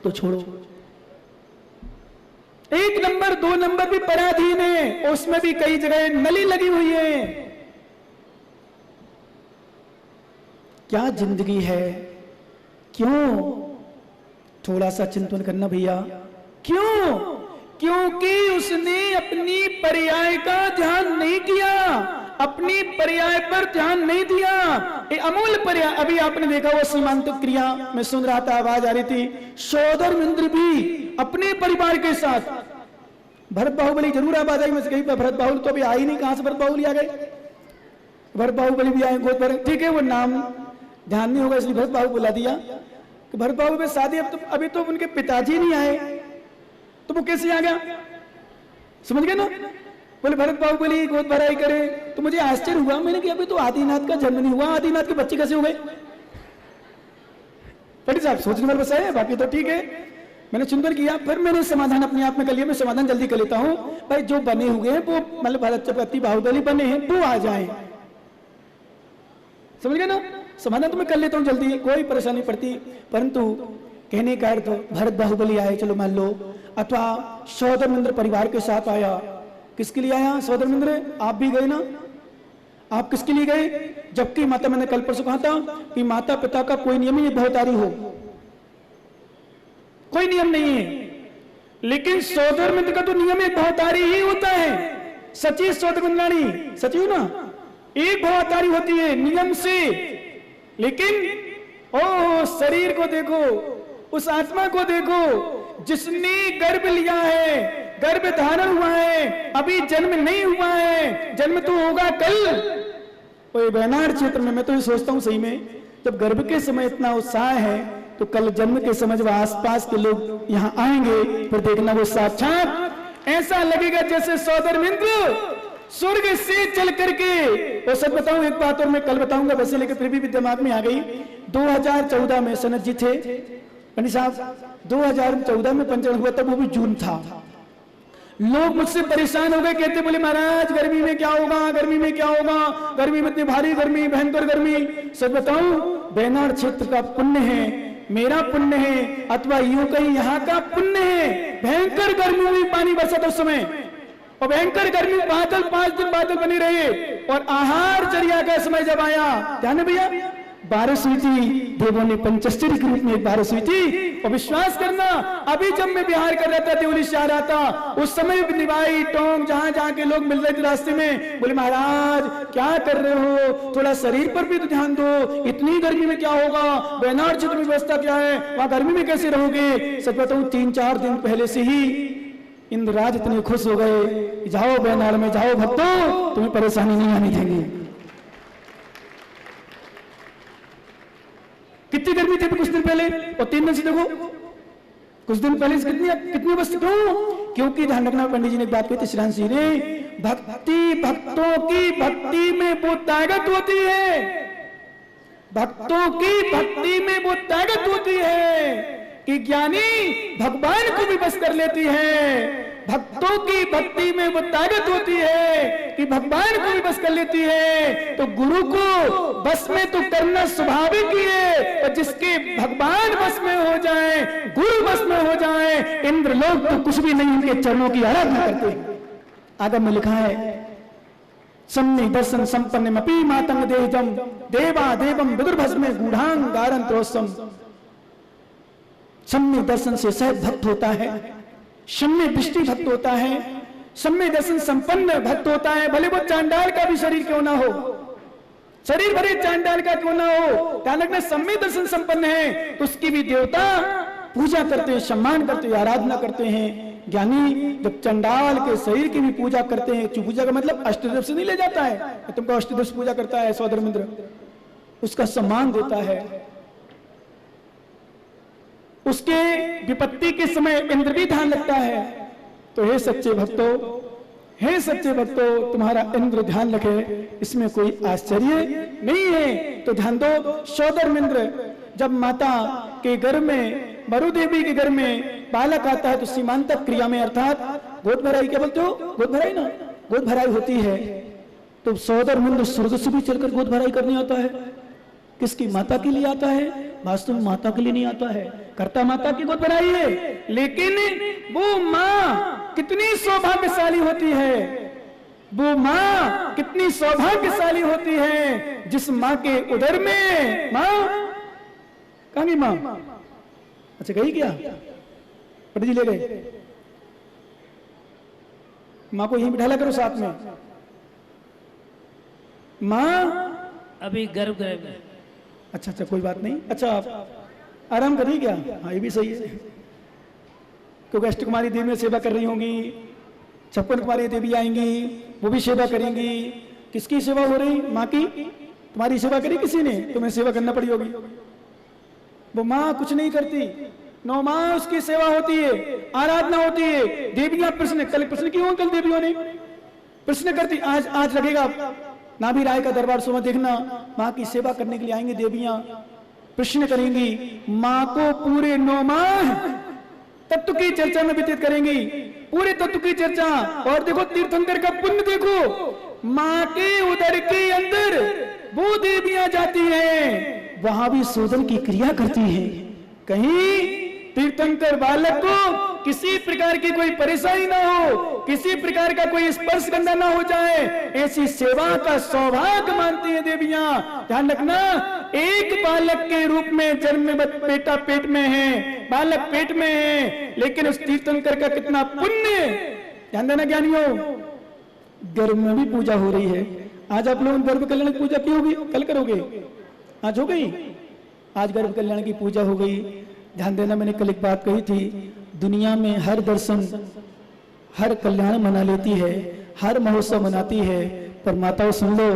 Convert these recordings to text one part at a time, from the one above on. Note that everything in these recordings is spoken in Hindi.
तो छोड़ो। 1 नंबर 2 नंबर भी पराधीन है, उसमें भी कई जगह नली लगी हुई है। क्या जिंदगी है? क्यों? थोड़ा सा चिंतन करना भैया। क्यों? क्योंकि उसने अपनी पर्याय का ध्यान नहीं किया, अपनी पर्याय पर ध्यान नहीं दिया। ये अमूल्य पर्याय, अभी आपने देखा वो सीमांत क्रिया में सुन रहा था, आवाज आ रही थी, सौधर्मिंद्र भी अपने परिवार के साथ, भरत बाहुबली जरूर आवाज आई मुझे कहीं पर, भरत बाहुबली तो अभी आई नहीं, कहां से भरत बाहुबली आ गए? भरत बाहुबली भी आए गोद भर, ठीक है, वो नाम ध्यान नहीं होगा इसलिए भरत बाहुबली बुला दिया कि भरत बाहुबली में शादी, अब तो अभी तो उनके पिताजी नहीं आए तो वो कैसे आ गया? समझ गए ना? बोले भरत बाहुबली गोद भराई करे, तो मुझे आश्चर्य हुआ, मैंने कि अभी तो आदिनाथ का जन्म नहीं हुआ, आदिनाथ के बच्चे कैसे हो गए? पंडित साहब सोचने वाले बस है, बाकी तो ठीक है। मैंने चिंतन किया, फिर मैंने समाधान अपने आप में कर लिया, मैं समाधान जल्दी कर लेता हूं भाई, जो बने हुए हैं वो मतलब भरत चक्रवर्ती बाहुबली बने हैं वो आ जाए, समझ गए ना? समाधान तो मैं कर लेता हूं जल्दी, कोई परेशानी पड़ती, परंतु कहने का अर्थ भरत बाहुबली आए, चलो मान लो, अथवा सौधर्मिंद्र परिवार के साथ आया। किसके लिए आया सौधर्मिंद्र? आप भी गए ना? आप किसके लिए गए? जबकि माता, मैंने कल परसों कहा था कि माता पिता का कोई नियम नहीं, बहुतारी हो, कोई नियम नहीं है, लेकिन सौधर्मिंद्र का तो नियम एक बहुतारी ही होता है। सची सौधर्मिंद्राणी, सची हो ना, एक बहुतारी होती है नियम से, लेकिन ओ शरीर को देखो, उस आत्मा को देखो जिसने गर्भ लिया है, गर्भ धारण हुआ है, अभी जन्म नहीं हुआ है, जन्म तो होगा कल। वयनाड क्षेत्र में मैं तो ये सोचता हूं सही में, जब गर्भ के समय इतना उत्साह है तो कल जन्म के समय जब आसपास के लोग यहाँ आएंगे, फिर देखना वो साक्षात ऐसा लगेगा जैसे सौधर्मिंद्र स्वर्ग से चल करके। और सच बताऊं एक बात, और मैं कल बताऊंगा वैसे, लेकिन फिर भी दिमाग में आ गई। 2014 में सनत जी थे पंडित साहब, 2014 में पंचरण हुआ, तब वो भी जून था। लोग मुझसे परेशान हो गए, कहते बोले महाराज गर्मी में क्या होगा, गर्मी में क्या होगा, गर्मी में इतनी भारी गर्मी, भयंकर गर्मी। सच बताऊं, वयनाड क्षेत्र का पुण्य है, मेरा पुण्य है, अथवा यूं कहीं यहाँ का पुण्य है। भयंकर गर्मी हुई, पानी बरसा था उस समय, और भयंकर गर्मी, बादल 5 दिन बादल बने रहे, और आहार चर्या का समय जब आया, ध्यान है भैया, बारिश हुई थी, देवों ने पंचश्चर्य के रूप में एक बारिश हुई थी। और विश्वास करना, अभी जब मैं बिहार कर रहा था, देवली से आ रहा था, उस समय भी निवाई टोंग जहां जहां के लोग मिल रहे थे रास्ते में, बोले महाराज क्या कर रहे हो, थोड़ा शरीर पर भी तो ध्यान दो, इतनी गर्मी में क्या होगा, वयनाड क्षेत्र में व्यवस्था क्या है, वहां गर्मी में कैसे रहोगे? सच बताऊं 3-4 दिन पहले से ही इंद्रराज इतने खुश हो गए, जाओ वयनाड में जाओ भक्तों, तुम्हें परेशानी नहीं आनी देंगे। कितनी गर्मी थी कुछ दिन पहले, और 3 दिन से देखो कुछ दिन पहले से कितनी अवस्था। क्यों? क्योंकि ध्यान रखना, पंडित जी ने एक बात कही थी श्रीराम जी ने, भक्ति, भक्तों की भक्ति में वो ताकत होती है, भक्तों की भक्ति में वो ताकत होती है कि ज्ञानी भगवान को भी बस कर लेती है। भक्तों की भक्ति में वो ताकत होती है कि भगवान को भी बस कर लेती है। तो गुरु को बस में तो करना स्वाभाविक ही है, और जिसके भगवान बस में हो जाए, गुरु बस में हो जाए, इंद्र लोग तो कुछ भी नहीं, उनके चरणों की आराधना करते हैं। आगम में लिखा है, सम्य दर्शन संपन्न मपी मातंग देजम देवा देवम विदुर्भस्मे गूढ़ांग गारन त्रोसम। सम्य दर्शन से सहज भक्त होता है, सम्य दृष्टि भक्त होता है, सम्य दर्शन संपन्न भक्त होता है, भले वो चांडाल का भी शरीर क्यों ना हो, शरीर भरे चांडाल का क्यों ना हो, ध्यान रखना सम्य दर्शन संपन्न है तो उसकी भी देवता पूजा करते हैं, सम्मान करते हैं, आराधना करते हैं। ज्ञानी जब चंडाल के शरीर की भी पूजा करते हैं, पूजा का मतलब अष्टदेव से नहीं ले जाता है, तुमको अष्टदेव से पूजा करता है सौधर्मिंद्र, उसका सम्मान देता है। उसके विपत्ति के समय इंद्र भी ध्यान रखता है। तो हे सच्चे भक्तों, हे सच्चे भक्तों, तुम्हारा इंद्र ध्यान रखे, इसमें कोई आश्चर्य नहीं है। तो ध्यान दो, सौधर्मिंद्र जब माता के गर्भ में, मरुदेवी के गर्भ में बालक आता है तो सीमांतक क्रिया में, अर्थात गोद भराई, क्या बोलते हो, गोद भराई ना, गोद भराई होती है। तो सौधर्मिंद्र स्वर्ग से भी चलकर गोद भराई करने आता है। किसकी? माता के लिए आता है। वास्तव में माता के लिए नहीं आता है, कर्ता माता की गोद बनाई है, लेकिन वो माँ कितनी सौभाग्यशाली होती है, वो माँ कितनी सौभाग्यशाली होती है जिस माँ के उदर में, माँ कहाँ गई माँ? अच्छा गई क्या? पंडित जी ले गए। माँ को यहीं बिठाला करो साथ में। माँ अभी गर्भगृह में। अच्छा अच्छा कोई बात नहीं। अच्छा आराम कर रही क्या? हाँ ये भी सही है, क्योंकि अष्ट कुमारी देवी में सेवा कर रही होंगी, 56 कुमारी देवी आएंगी, वो भी सेवा करेंगी। किसकी सेवा हो रही? माँ की। तुम्हारी सेवा करी किसी ने? तुम्हें सेवा करना पड़ी होगी। वो माँ कुछ नहीं करती, 9 माह उसकी सेवा होती है, आराधना होती है। देवियां प्रश्न, कल प्रश्न की हो, कल देवियों ने प्रश्न करती। आज लगेगा नाभि राय का दरबार सुबह देखना, माँ की सेवा करने के लिए आएंगे देवियां, प्रश्न करेंगी, माँ को पूरे 9 माह तत्व की चर्चा में व्यतीत करेंगी, पूरे तत्व की चर्चा। और देखो तीर्थंकर का पुण्य देखो, माँ के उदर के अंदर वो देवियां जाती हैं, वहां भी शोधन की क्रिया करती है। कहीं तीर्थंकर बालक को किसी प्रकार की कोई परेशानी ना हो, किसी प्रकार का कोई स्पर्श गंदा ना हो जाए, ऐसी सेवा का सौभाग्य मानती है देवियां। ध्यान रखना, एक बालक के रूप में जन्म में बेटा पेट में है, बालक पेट में है, लेकिन उस तीर्थंकर का कितना पुण्य। ध्यान देना ज्ञानियों, गर्भ में भी पूजा हो रही है। आज आप लोग गर्भ कल्याण की पूजा की होगी, कल करोगे? आज हो गई, आज गर्भ कल्याण की पूजा हो गई। ध्यान देना, मैंने कल एक बात कही थी, दुनिया में हर दर्शन, हर कल्याण मना लेती है, हर महोत्सव मनाती है, पर माताओं सुन लो,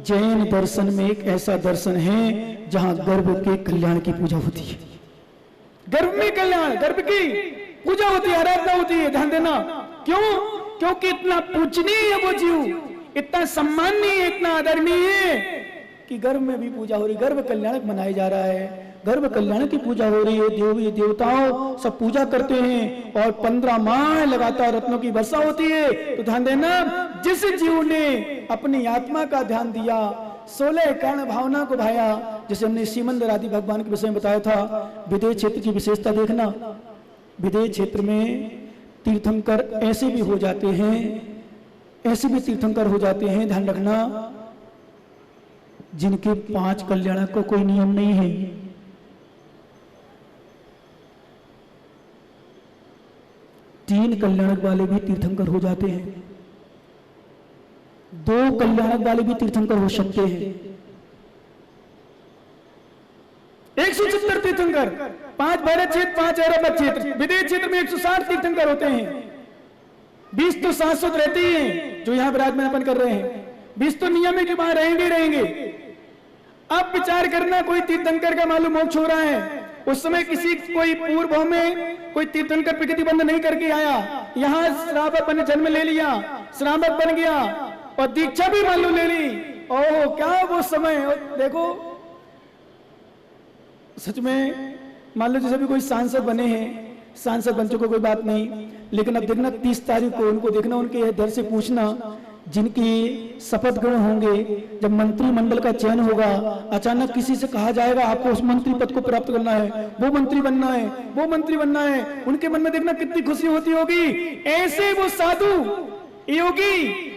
जैन दर्शन में एक ऐसा दर्शन है जहां गर्भ के कल्याण की पूजा होती है। गर्भ में कल्याण, गर्भ की पूजा होती है, आराधना होती है। ध्यान देना, क्यों? क्योंकि इतना पूजनीय है वो जीव, इतना सम्माननीय, इतना आदरणीय है कि गर्भ में भी पूजा हो रही, गर्भ कल्याण मनाया जा रहा है, गर्भ कल्याण की पूजा हो रही है। देवी देवताओं सब पूजा करते हैं और 15 माह लगातार रत्नों की वर्षा होती है। तो ध्यान देना, जिस जीव ने अपनी आत्मा का ध्यान दिया, 16 कारण भावना को भाया, जैसे हमने श्रीमंद आदि भगवान के विषय में बताया था। विदेश क्षेत्र की विशेषता देखना, विदेश क्षेत्र में तीर्थंकर ऐसे भी हो जाते हैं, ऐसे भी तीर्थंकर हो जाते हैं, ध्यान रखना, जिनके 5 कल्याण को कोई नियम नहीं है। तीन कल्याणक वाले भी तीर्थंकर हो जाते हैं, 2 कल्याणक वाले भी तीर्थंकर हो सकते हैं। 176 तीर्थंकर, 5 भारत क्षेत्र, 5 अरब क्षेत्र, विदेश क्षेत्र में 160 तीर्थंकर होते हैं। 20 तो शाश्वत रहते ही हैं जो यहां विराजमान अपन कर रहे हैं, 20 तो नियम है कि वहां रहेंगे। अब विचार करना, कोई तीर्थंकर का मालूम मोक्ष हो रहा है, उस समय कोई पूर्व में कोई तीर्थंकर प्रकृति बंध नहीं करके आया, यहाँ श्रावक बन जन्म ले लिया, श्रावक बन गया और दीक्षा भी मान लो ले ली। ओह क्या वो समय। देखो सच में मान लो जैसे भी कोई सांसद बने हैं, सांसद बन चुके कोई बात नहीं, लेकिन अब देखना 30 तारीख को उनको देखना, उनके दर से पूछना, जिनकी शपथ ग्रहण होंगे, जब मंत्रिमंडल का चयन होगा, अचानक किसी से कहा जाएगा आपको उस मंत्री पद को प्राप्त करना है, वो मंत्री बनना है, वो मंत्री बनना है, उनके मन में देखना कितनी खुशी होती होगी। ऐसे वो साधु योगी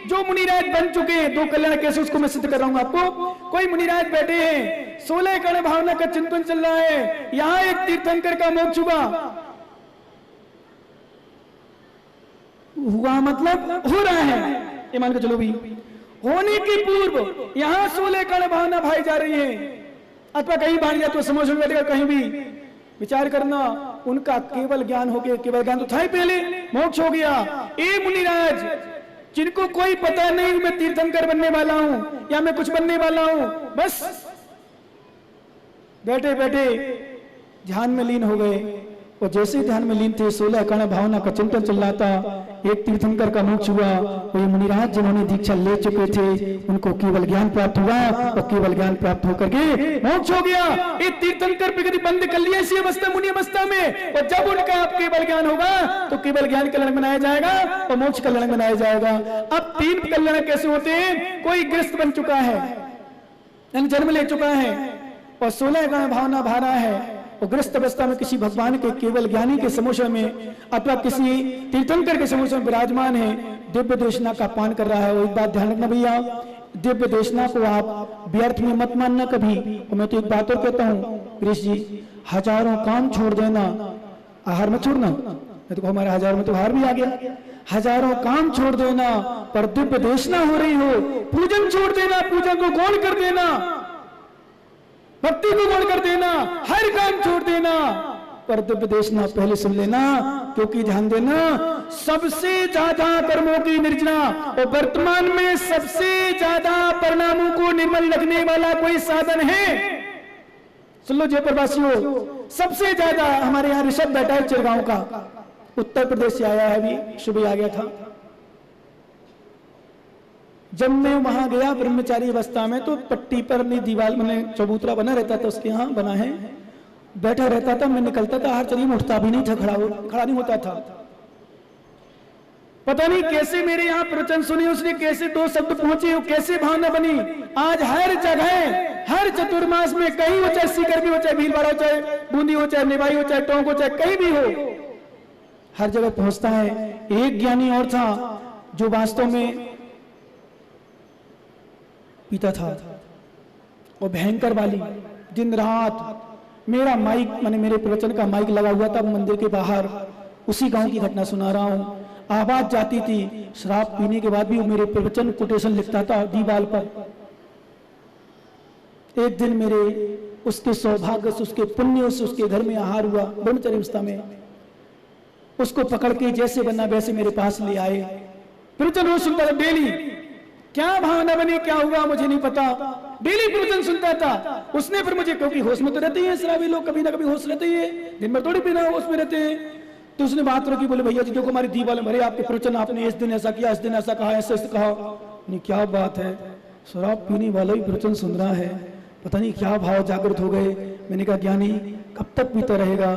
जो मुनिराज बन चुके हैं, 2 कल्याण कैसे उसको मैं सिद्ध कर रहा हूं आपको। कोई मुनिराज बैठे हैं, 16 कर्ण भावना का चिंतन चल रहा है, यहाँ एक तीर्थंकर का मोक्ष हुआ मतलब हो रहा है, ये मान के चलो भी, होने के पूर्व यहाँ 16 कर्ण भावना भाई जा रही है। अथवा कहीं बाहर या तो समझ में बैठेगा, कहीं भी विचार करना, उनका केवल ज्ञान हो गया, केवल ज्ञान तो था ही पहले, मोक्ष हो गया। ए मुनिराज जिनको कोई पता नहीं मैं तीर्थंकर बनने वाला हूं या मैं कुछ बनने वाला हूं, बस बैठे बैठे ध्यान में लीन हो गए, और जैसे ध्यान में लीन थे 16 कर्ण भावना का चिंतन चल रहा था, एक तीर्थंकर का मोक्ष हुआ। और ये मुनिराज जिन्होंने दीक्षा ले चुके थे उनको केवल ज्ञान प्राप्त हुआ, और केवल ज्ञान प्राप्त होकर के मोक्ष हो गया। एक तीर्थंकर प्रकृति बंद कर लिया इसी अवस्था, मुनि अवस्था में, और जब उनका अब केवल ज्ञान होगा तो केवल ज्ञान कल्याण बनाया जाएगा और मोक्ष कल्याण बनाया जाएगा। अब 3 कल्याण कैसे होते हैं? कोई गृहस्थ बन चुका है, जन्म ले चुका है, और 16 गाय भावना भारा है, और ग्रस्त अवस्था में किसी भगवान के केवल ज्ञानी के समोसा में अथवा किसी तीर्थंकर के समोसा में विराजमान है, दिव्य देशना का पान कर रहा है। और एक बात ध्यान रखना भैया, दिव्य देशना को आप व्यर्थ में मत मानना कभी। और मैं तो एक बात और कहता हूँ गिरीश जी, हजारों काम छोड़ देना, आहार मत छोड़ना। मैं तो हमारे हजार में तो आहार भी आ गया। हजारों काम छोड़ देना पर दिव्य देशना हो रही हो, पूजन छोड़ देना, पूजन को गौण कर देना, भक्ति को गौण कर देना, हर काम छोड़ देना पर दिव्य देशना पहले सुन लेना। क्योंकि ध्यान देना, सबसे ज्यादा कर्मों की निर्जना और वर्तमान में सबसे ज्यादा परिणामों को निर्मल रखने वाला कोई साधन है, सुन लो जयपुर वासियों, सबसे ज्यादा हमारे यहाँ ऋषभ बैठा है चिरगांव का, उत्तर प्रदेश से आया है, अभी सुबह आ गया था। जब मैं वहां गया ब्रह्मचारी अवस्था में तो पट्टी पर अपनी दीवार में चबूतरा बना रहता था, उसके यहाँ बना है, बैठा रहता था। मैं निकलता था, हर चलिए उठता भी नहीं था, खड़ा नहीं होता था। पता नहीं कैसे मेरे यहाँ प्रवचन सुनी उसने, कैसे 2 शब्द पहुंचे, कैसे भावना बनी। आज हर जगह, हर चतुर्मास में कहीं हो, चाहे सीकर भी हो, चाहे भीलवाड़ा हो, चाहे बूंदी हो, चाहे निवाई हो, चाहे टोंक हो, चाहे कहीं भी हो, हर जगह पहुंचता है। एक ज्ञानी और था जो वास्तव में पीता था और भयंकर वाली दिन रात मेरा माइक, माने मेरे प्रवचन का माइक लगा हुआ था मंदिर के बाहर, उसी गांव की घटना सुना रहा हूं। आवाज जाती थी, शराब पीने के बाद भी वो मेरे प्रवचन कोटेशन लिखता था दीवार पर। एक दिन मेरे उसके सौभाग्य से, उसके पुण्य से उसके घर में आहार हुआ ब्रह्मचर्य अवस्था में, उसको पकड़ के जैसे बना वैसे मेरे पास ले आए। प्रवचन रोज सुनता था डेली, क्या भावना बनी क्या हुआ मुझे नहीं पता, डेली प्रवचन सुनता था उसने। फिर मुझे, क्योंकि होश में तो रहते हैं शराबी लोग, कभी ना कभी होश रहते ही है, दिन भर थोड़ी बिना होश में रहते हैं। तो उसने बात रखी, बोले भैया जी देखो हमारी दीवार में भरे आपके प्रवचन, आपने इस दिन ऐसा किया, इस दिन ऐसा कहा, ऐसा कहा। नहीं क्या बात है, शराब पीने वाला ही प्रवचन सुन रहा है, पता नहीं क्या भाव जागृत हो गए। मैंने कहा ज्ञानी कब तक पीता रहेगा?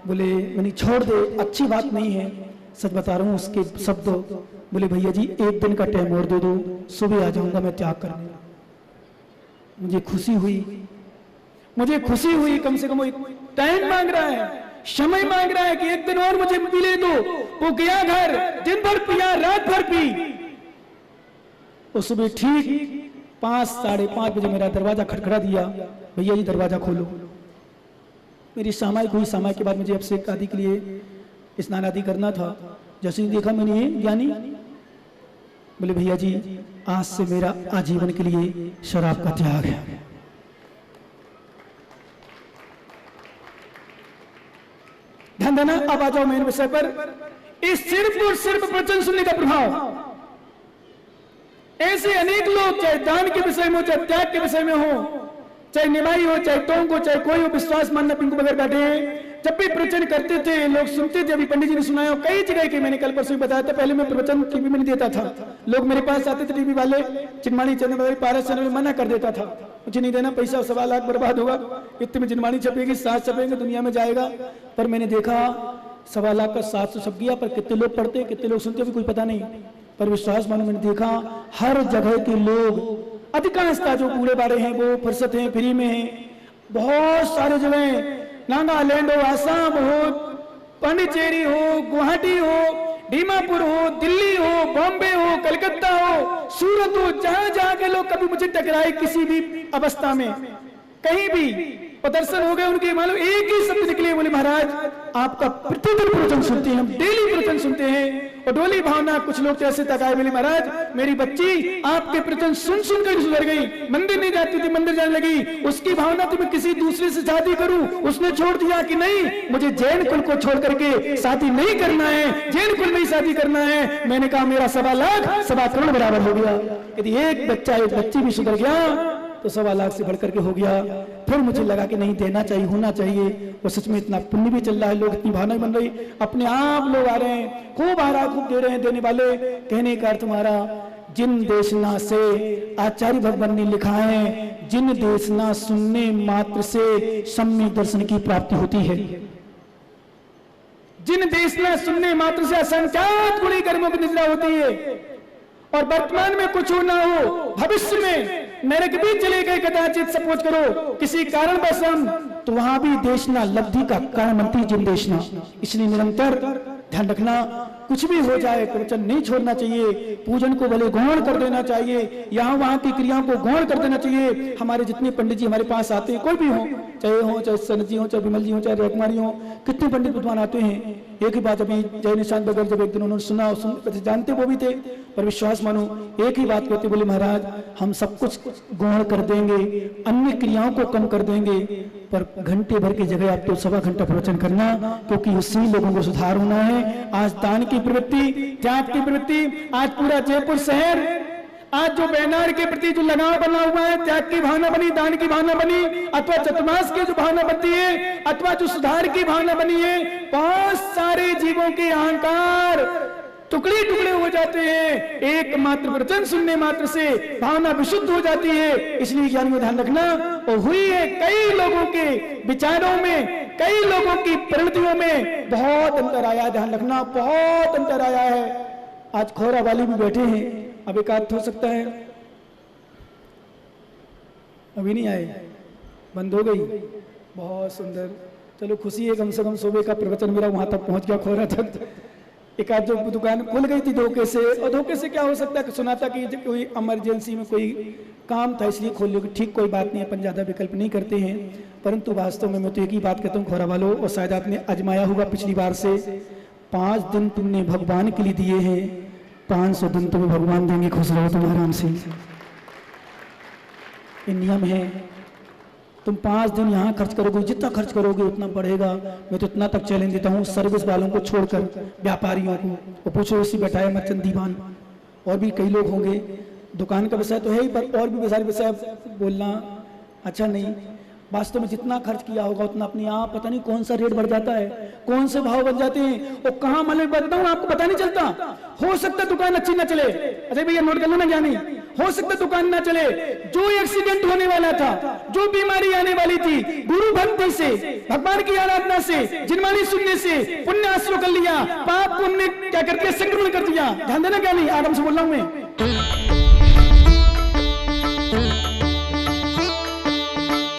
बोले मैंने छोड़ दे, अच्छी बात नहीं है, सच बता रहा हूँ उसके शब्द। बोले भैया जी एक दिन का टाइम और दे दो, सुबह आ जाऊंगा मैं त्याग करने। मुझे खुशी हुई, कम से कम वो टाइम मांग रहा है, समय मांग रहा है कि एक दिन और मुझे मिले दो। वो गया घर, दिन भर पिया, रात भर पी। वो सुबह ठीक 5, साढ़े 5 बजे मेरा दरवाजा खटखटा दिया, भैया जी दरवाजा खोलो। मेरी सामायिक हुई, सामायिक के बाद मुझे अभिषेक आदि के लिए स्नान आदि करना था। जैसे ही देखा मैंने ये ज्ञानी, बोले भैया जी आज से मेरा आजीवन के लिए शराब का त्याग है। ध्यान देना, अब आ जाओ मेन विषय पर। इस सिर्फ और सिर्फ प्रवचन सुनने का प्रभाव, ऐसे अनेक लोग चाहे दान के विषय में हो, चाहे त्याग के विषय में हो, चाहे निमाई हो, चाहे टोंक हो, चाहे कोई हो, विश्वास मानना पिंकू बगैर बैठे हैं। जब भी प्रवचन करते थे लोग सुनते थे। अभी पंडित जी ने सुनाया कई जगह के, मैंने कल परसों बताया था। पहले मैं प्रवचन टीवी में नहीं देता था, लोग मेरे पास आते थे टीवी वाले, चिन्माणी चैनल वाले, पारस चैनल में मना कर देता था, मुझे नहीं देना पैसा, 1.25 लाख बर्बाद होगा, इतने में चिन्माणी छपेगी, 7 छपेंगे, दुनिया में जाएगा। पर मैंने देखा 1.25 लाख का 700 छप गया, पर कितने लोग पढ़ते, कितने लोग सुनते भी कोई पता नहीं। पर विश्वास मानो मैंने देखा हर जगह के लोग, अधिकांशता जो कूड़े बारे हैं वो फुर्सत हैं, फ्री में हैं। बहुत सारे जगह, नागालैंड हो, आसाम हो, पांडिचेरी हो, गुवाहाटी हो, दीमापुर हो, दिल्ली हो, बॉम्बे हो, कलकत्ता हो, सूरत हो, जहां जहां के लोग कभी मुझे टकराए किसी भी अवस्था में, कहीं भी प्रदर्शन हो गए उनके, मालूम एक ही शब्द निकले, बोले महाराज आपका प्रतिदिन प्रवचन सुनते हैं हम, डेली प्रवचन सुनते हैं। और डोली भावना, कुछ लोग तो ऐसे तक आए, बोले महाराज मेरी बच्ची आपके प्रवचन सुन सुनकर सुधर गई, मंदिर नहीं जाती थी मंदिर जाने लगी, उसकी भावना थी मैं किसी दूसरे से शादी करूं, उसने छोड़ दिया कि नहीं मुझे जैन कुल को छोड़ करके शादी नहीं करना है, जैन कुल में ही शादी करना है। मैंने कहा मेरा 1.25 लाख 1.25 करोड़ बराबर हो गया। यदि एक बच्चा एक बच्ची भी सुधर गया तो 1.25 लाख से बढ़कर के हो गया। फिर मुझे लगा कि नहीं देना चाहिए, होना चाहिए। और सच में इतना पुण्य भी चल रहा है, लोग इतनी भावना बन रही, अपने आप लोग आ रहे हैं, खूब आ रहा, खूब दे रहे हैं। देने वाले कहने का अर्थ तुम्हारा, जिन देशना से आचार्य भगवान ने लिखा है, जिन देशना सुनने मात्र से सम्यक दर्शन की प्राप्ति होती है। जिन देशना सुनने मात्र से असंख्यात गुणी कर्मों की निद्रा होती है। और वर्तमान में कुछ हो ना हो, भविष्य में नरक भी चले गए कदाचित सपोज करो किसी कारणवश हम, तो वहां भी देशना लब्धि का कारण मंत्री जिन देशना। इसलिए निरंतर ध्यान रखना, कुछ भी हो जाए प्रवचन नहीं छोड़ना चाहिए, पूजन को भले गौण कर देना चाहिए, यहाँ वहाँ की क्रियाओं को गौण कर देना चाहिए। हमारे जितने पंडित जी हमारे पास आते हैं, कोई भी हो चाहे सनत जी हो, चाहे विमल जी हो, चाहे राजकुमारी हो, कितने पंडित विद्वान आते हैं, एक ही बात अभी जय निशांत बगैर जब एक दिन उन्होंने सुना, जानते वो भी थे, पर विश्वास मानो एक ही बात कहते, बोले महाराज हम सब कुछ गौण कर देंगे, अन्य क्रियाओं को कम कर देंगे, पर घंटे भर की जगह आप तो 1.25 घंटा प्रवचन करना, क्योंकि उससे लोगों को सुधार होना है। आज दान की प्रवृत्ति, त्याग की प्रवृत्ति, आज पूरा जयपुर शहर आज जो बैनर के प्रति जो लगाव बना हुआ है, त्याग की भावना बनी, दान की भावना बनी, अथवा चतुर्मास की जो भावना बनती है, अथवा जो सुधार की भावना बनी है, बहुत सारे जीवों के अहंकार टुकड़े टुकड़े हो जाते हैं, एकमात्र वचन सुनने मात्र से भावना विशुद्ध हो जाती है। इसलिए ज्ञानियों ध्यान रखना, और हुई है कई लोगों के विचारों में, कई लोगों की प्रवृत्तियों में बहुत अंतर आया, ध्यान रखना बहुत अंतर आया है। आज खोरा वाली भी बैठे हैं, अब एक आध हो सकता है, अभी नहीं आए, बंद हो गई, बहुत सुंदर, चलो खुशी है, कम से कम सुबह का प्रवचन मेरा वहां तक पहुंच गया, खोरा तक। एक आध जो दुकान खुल गई थी धोखे से, और धोखे से क्या हो सकता है, सुना था कि कोई इमरजेंसी में कोई काम था इसलिए खोल लो, ठीक कोई बात नहीं, अपन ज्यादा विकल्प नहीं करते हैं, परंतु वास्तव में मैं तो एक ही बात कहता हूँ खोरा वालों, और शायद आपने आजमाया होगा पिछली बार से, 5 दिन तुमने भगवान के लिए दिए हैं, 500 दिन तुम्हें भगवान देंगे, खुश रहो तुम आराम से। ये नियम है, तुम 5 दिन यहाँ खर्च करोगे, जितना खर्च करोगे उतना बढ़ेगा। मैं तो इतना तक चैलेंज देता हूँ सर्विस वालों को छोड़कर व्यापारियों को, वो पूछो इसी बैठा है मर्चेंट दीवान, और भी कई लोग होंगे, दुकान का विषय तो है ही, पर और भी सारे विषय बोलना अच्छा नहीं। वास्तव में जितना खर्च किया होगा उतना अपने आप पता नहीं कौन सा रेट बढ़ जाता है, कौन से भाव बन जाते हैं, और कहाँ मतलब बढ़ता हूँ आपको पता नहीं चलता। हो सकता दुकान अच्छी ना चले, अरे भैया नोट कर लो ना ज्ञानी, हो सकता दुकान ना चले, जो एक्सीडेंट होने वाला था, जो बीमारी आने वाली थी, गुरु भक्ति से, भगवान की आराधना से, जिनवाणी सुनने से पुण्य आश्रय कर लिया, पाप को हमने क्या करके संक्रमण कर दिया। ध्यान देना ज्ञानी, आराम से बोल रहा हूं मैं।